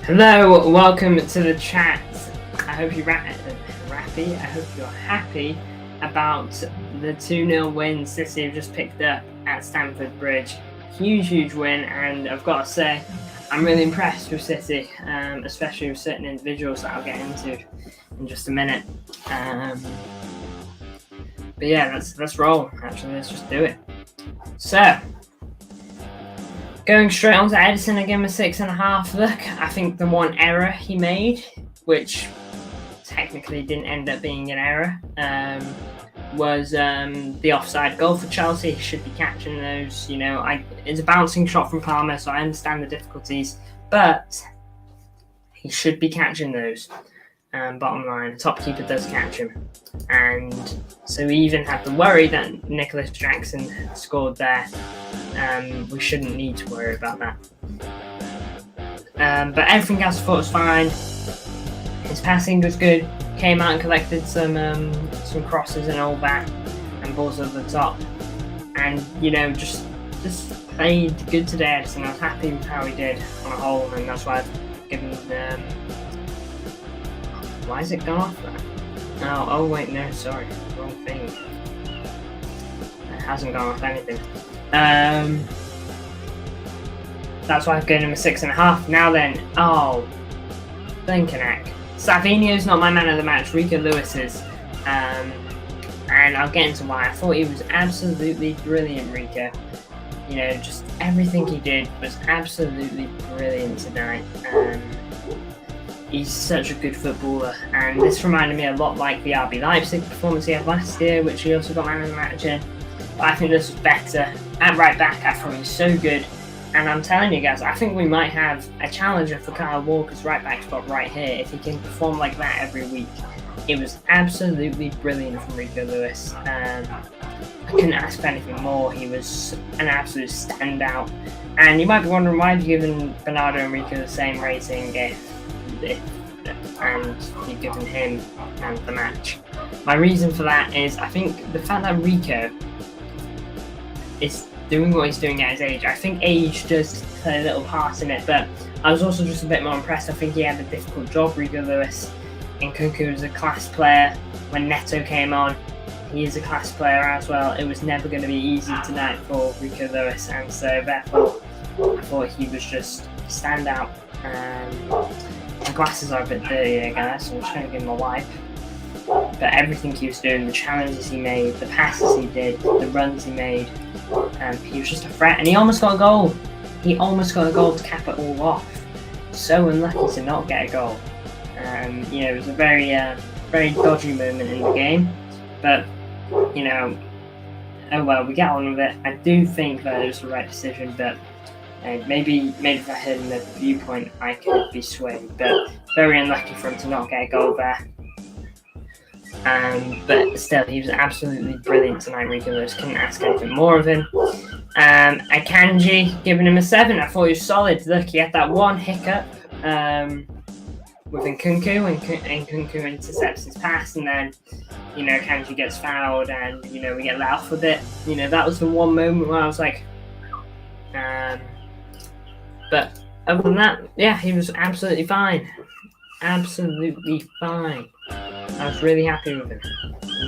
Hello, welcome to the chat. I hope you're happy. I hope you're happy about the 2-0 win City have just picked up at Stamford Bridge. Huge win, and I've got to say, I'm really impressed with City, especially with certain individuals that I'll get into in just a minute. But yeah, let's roll. Actually, let's just do it. So, going straight on to Edison again with 6.5. Look, I think the one error he made, which technically didn't end up being an error, was the offside goal for Chelsea. He should be catching those. You know, it's a bouncing shot from Palmer, so I understand the difficulties, but he should be catching those. Bottom line, the top keeper does catch him. And so we even had the worry that Nicholas Jackson scored there. We shouldn't need to worry about that. But everything else I thought was fine. His passing was good. Came out and collected some crosses and all that, and balls over the top. And you know, just played good today, Edison. I was happy with how he did on a whole, and that's why I've given him. Why has it gone off there? Oh wait, no, sorry, wrong thing. It hasn't gone off anything. That's why I've given him a 6.5. Now then, Blinkenack. Savinho's not my man of the match, Rico Lewis is. And I'll get into why. I thought he was absolutely brilliant, Rico. You know, just everything he did was absolutely brilliant tonight. He's such a good footballer, and this reminded me a lot like the RB Leipzig performance he had last year, which he also got man of the match in. But I think this was better. At right back, I thought he was so good, and I'm telling you guys, I think we might have a challenger for Kyle Walker's right back spot right here if he can perform like that every week. It was absolutely brilliant from Rico Lewis. I couldn't ask for anything more. He was an absolute standout. And you might be wondering, why have you given Bernardo and Rico the same rating and you've given him and the match? My reason for that is I think the fact that Rico is doing what he's doing at his age. I think age does play a little part in it, but I was also just a bit more impressed. I think he had a difficult job, Rico Lewis. Nkunku was a class player. When Neto came on, he is a class player as well. It was never going to be easy tonight for Rico Lewis, and so therefore I thought he was just a standout. My glasses are a bit dirty there, guys, so I'm just going to give him a wipe. But everything he was doing, the challenges he made, the passes he did, the runs he made, he was just a threat, and he almost got a goal. He almost got a goal to cap it all off. So unlucky to not get a goal. You know, it was a very dodgy moment in the game, but you know, oh well, we get on with it. I do think that it was the right decision, but maybe if I had another viewpoint, I could be swayed. But very unlucky for him to not get a goal there. But still, he was absolutely brilliant tonight, Rico Lewis. Couldn't ask anything more of him. Akanji, giving him a 7. I thought he was solid. Look, he had that one hiccup with Nkunku, and Nkunku intercepts his pass, and then, you know, Akanji gets fouled, and, you know, we get let off a bit. You know, that was the one moment where I was like, but other than that, yeah, he was absolutely fine. Absolutely fine. I was really happy with him.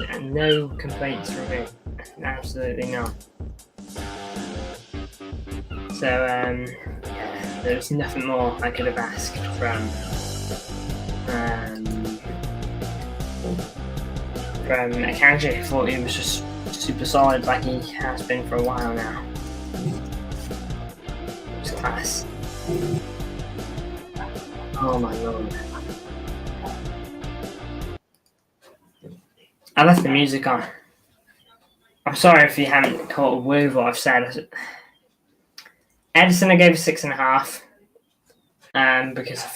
And no complaints from me. Absolutely not. So, There was nothing more I could have asked from Akanji. I thought he was just super solid, like he has been for a while now. It was class. Oh my lord. I left the music on. I'm sorry if you haven't caught a word of what I've said. Ederson, I gave a 6.5. Because I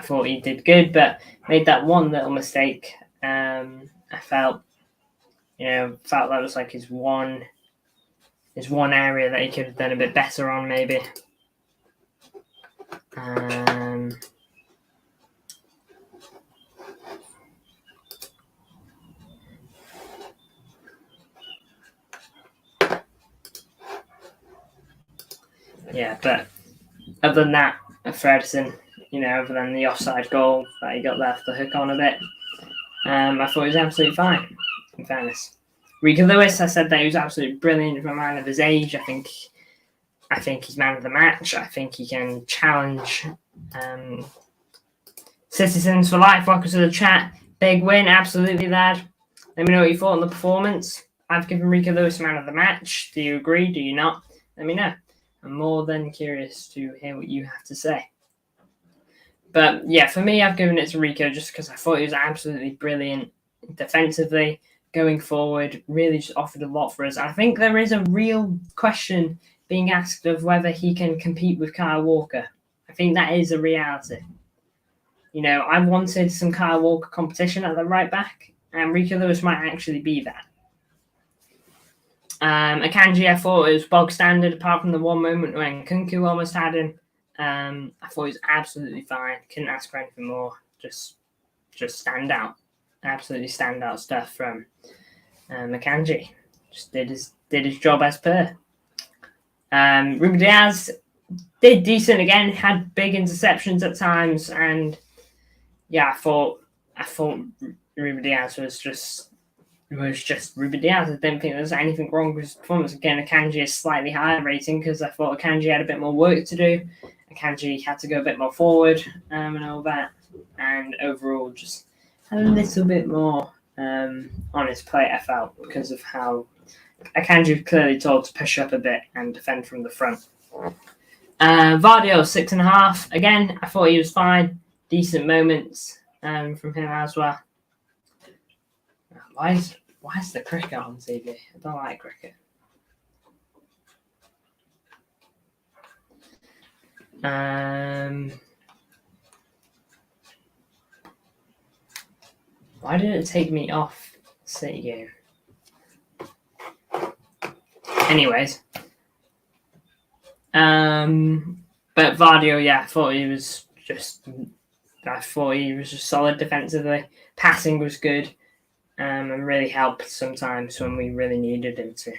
thought he did good, but made that one little mistake. I felt that was like his one area that he could have done a bit better on, maybe. Yeah, but other than that, Ederson, other than the offside goal that he got left the hook on a bit, I thought he was absolutely fine, in fairness. Rico Lewis, I said that he was absolutely brilliant for a man of his age. I think he's man of the match. I think he can challenge citizens for life. Welcome to the chat. Big win, absolutely, lad. Let me know what you thought on the performance. I've given Rico Lewis man of the match. Do you agree? Do you not? Let me know. I'm more than curious to hear what you have to say. But yeah, for me, I've given it to Rico just because I thought he was absolutely brilliant defensively, going forward, really just offered a lot for us. I think there is a real question being asked of whether he can compete with Kyle Walker. I think that is a reality. I wanted some Kyle Walker competition at the right back, and Rico Lewis might actually be that. Akanji, I thought it was bog standard, apart from the one moment when Kunku almost had him. I thought he was absolutely fine. Couldn't ask for anything more. Just stand out. Absolutely standout stuff from Akanji. Just did his job as per. Ruben Diaz did decent again. Had big interceptions at times, and yeah, I thought Ruben Diaz was just Ruben Diaz. I didn't think there was anything wrong with his performance. Again, Akanji is slightly higher rating because I thought Akanji had a bit more work to do. Akanji had to go a bit more forward and all that, and overall just had a little bit more on his plate, I felt, because of how Akanji was clearly told to push up a bit and defend from the front. Vardio, 6.5. Again, I thought he was fine. Decent moments from him as well. Why is the cricket on TV? I don't like cricket. Why did it take me off City game? Anyways. But Vardio, yeah, I thought he was just solid defensively. Passing was good. And really helped sometimes when we really needed him to.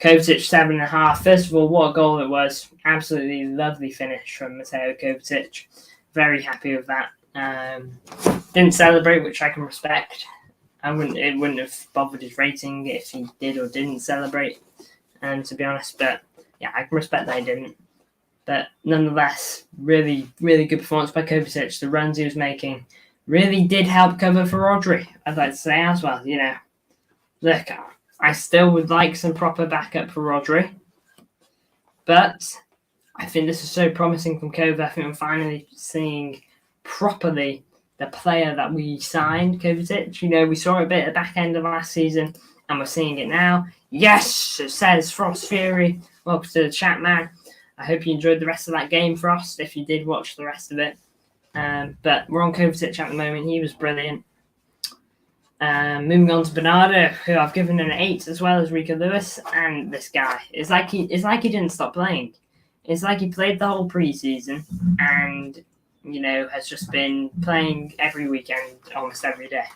Kovacic, 7.5. First of all, what a goal it was. Absolutely lovely finish from Mateo Kovacic. Very happy with that. Didn't celebrate, which I can respect. It wouldn't have bothered his rating if he did or didn't celebrate, to be honest. But yeah, I can respect that he didn't. But nonetheless, really, really good performance by Kovacic. The runs he was making really did help cover for Rodri, I'd like to say as well. Look, I still would like some proper backup for Rodri, but I think this is so promising from Kova. I think I'm finally seeing properly the player that we signed, Kovacic. We saw it a bit at the back end of last season, and we're seeing it now. Yes, it says Frost Fury. Welcome to the chat, man. I hope you enjoyed the rest of that game, Frost, if you did watch the rest of it. But we're on Kovacic at the moment. He was brilliant. Moving on to Bernardo, who I've given an 8 as well as Rico Lewis. And this guy, it's like he didn't stop playing. It's like he played the whole preseason and, has just been playing every weekend, almost every day.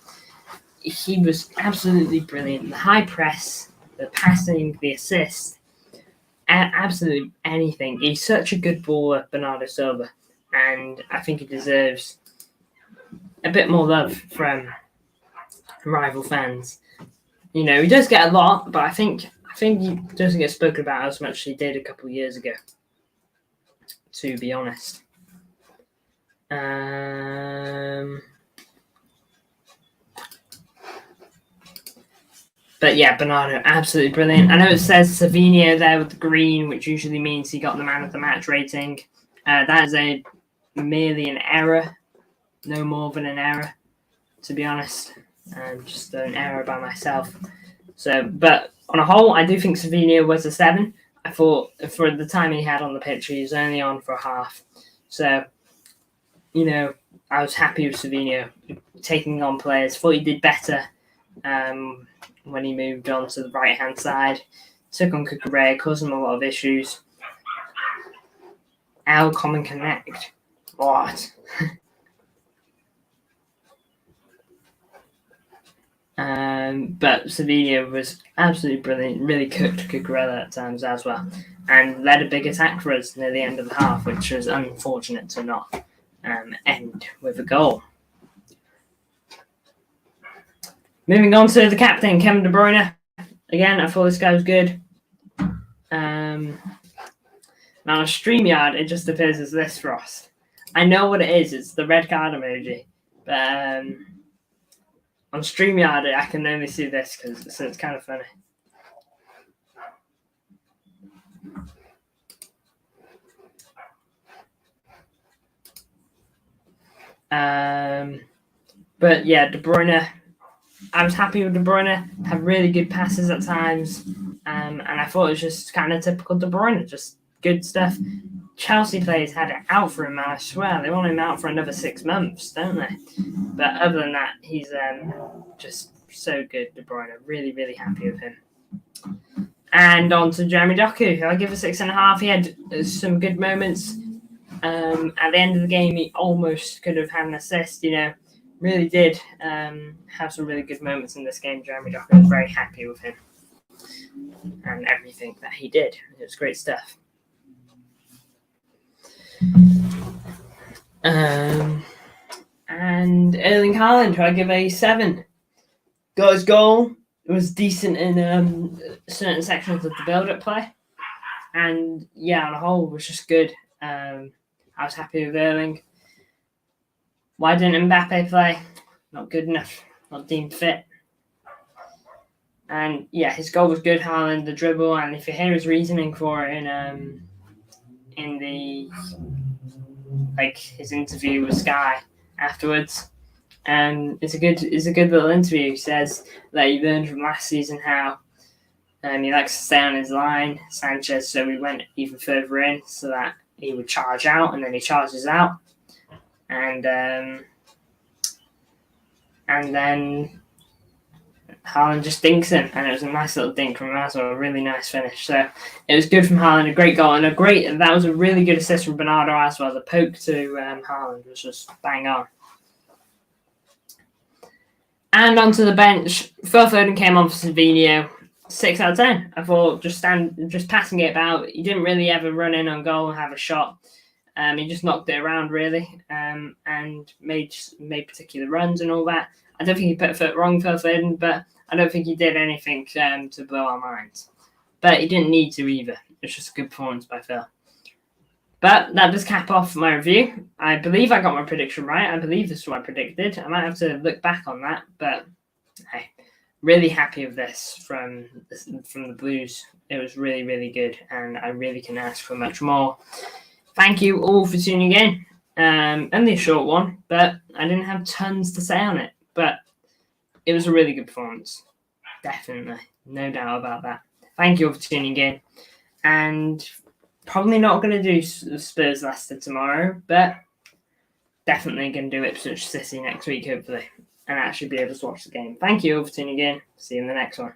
He was absolutely brilliant. The high press, the passing, the assist, absolutely anything. He's such a good baller, Bernardo Silva. And I think he deserves a bit more love from rival fans. He does get a lot, but I think he doesn't get spoken about as much as he did a couple of years ago. to be honest. But yeah, Bernardo, absolutely brilliant. I know it says Savinho there with the green, which usually means he got the man of the match rating. That is merely an error, no more than an error, to be honest. Just an error by myself. So, but on a whole, I do think Savinho was a 7. I thought for the time he had on the pitch, he was only on for a half. So, I was happy with Savinho taking on players. Thought he did better when he moved on to the right-hand side. Took on Cucurella, caused him a lot of issues. Common Connect. What? But Savinho was absolutely brilliant. Really cooked Cucurella at times as well. And led a big attack for us near the end of the half, which was unfortunate to not end with a goal. Moving on to the captain, Kevin De Bruyne. Again, I thought this guy was good. Now on StreamYard, it just appears as this for us. I know what it is. It's the red card emoji. But on StreamYard, I can only see this so it's kind of funny. But yeah, De Bruyne. I was happy with De Bruyne. Had really good passes at times, and I thought it was just kind of typical De Bruyne, just good stuff. Chelsea players had it out for him, and I swear they want him out for another 6 months, don't they? But other than that, he's just so good, De Bruyne. Really, really happy with him. And on to Jeremy Doku, who I give a 6.5. He had some good moments. At the end of the game, he almost could have had an assist, Really did have some really good moments in this game. Jeremy Doku, I was very happy with him and everything that he did. It was great stuff. And Erling Haaland, who I give a 7. Got his goal. It was decent in certain sections of the build-up play. And yeah, on the whole, it was just good. I was happy with Erling. Why didn't Mbappe play? Not good enough. Not deemed fit. And yeah, his goal was good. Haaland, the dribble, and if you hear his reasoning for it in the his interview with Sky afterwards, it's a good little interview. He says that he learned from last season how he likes to stay on his line, Sanchez, so we went even further in so that he would charge out, and then he charges out. And then Haaland just dinks him, and it was a nice little dink from him as well, a really nice finish. So it was good from Haaland, a great goal, and that was a really good assist from Bernardo as well. The poke to Haaland was just bang on. And onto the bench, Phil Foden came on for Savinho, 6 out of 10. I thought just passing it about. He didn't really ever run in on goal and have a shot. He just knocked it around really, and made particular runs and all that. I don't think he put a foot wrong, Phil Foden, but I don't think he did anything to blow our minds. But he didn't need to either. It's just a good performance by Phil. But that does cap off my review. I believe I got my prediction right. I believe this is what I predicted. I might have to look back on that, but hey, really happy with this from the Blues. It was really, really good, and I really can ask for much more. Thank you all for tuning in. Only a short one, but I didn't have tons to say on it. But it was a really good performance. Definitely. No doubt about that. Thank you all for tuning in. And probably not going to do Spurs Leicester tomorrow, but definitely going to do Ipswich City next week, hopefully. And actually be able to watch the game. Thank you all for tuning in. See you in the next one.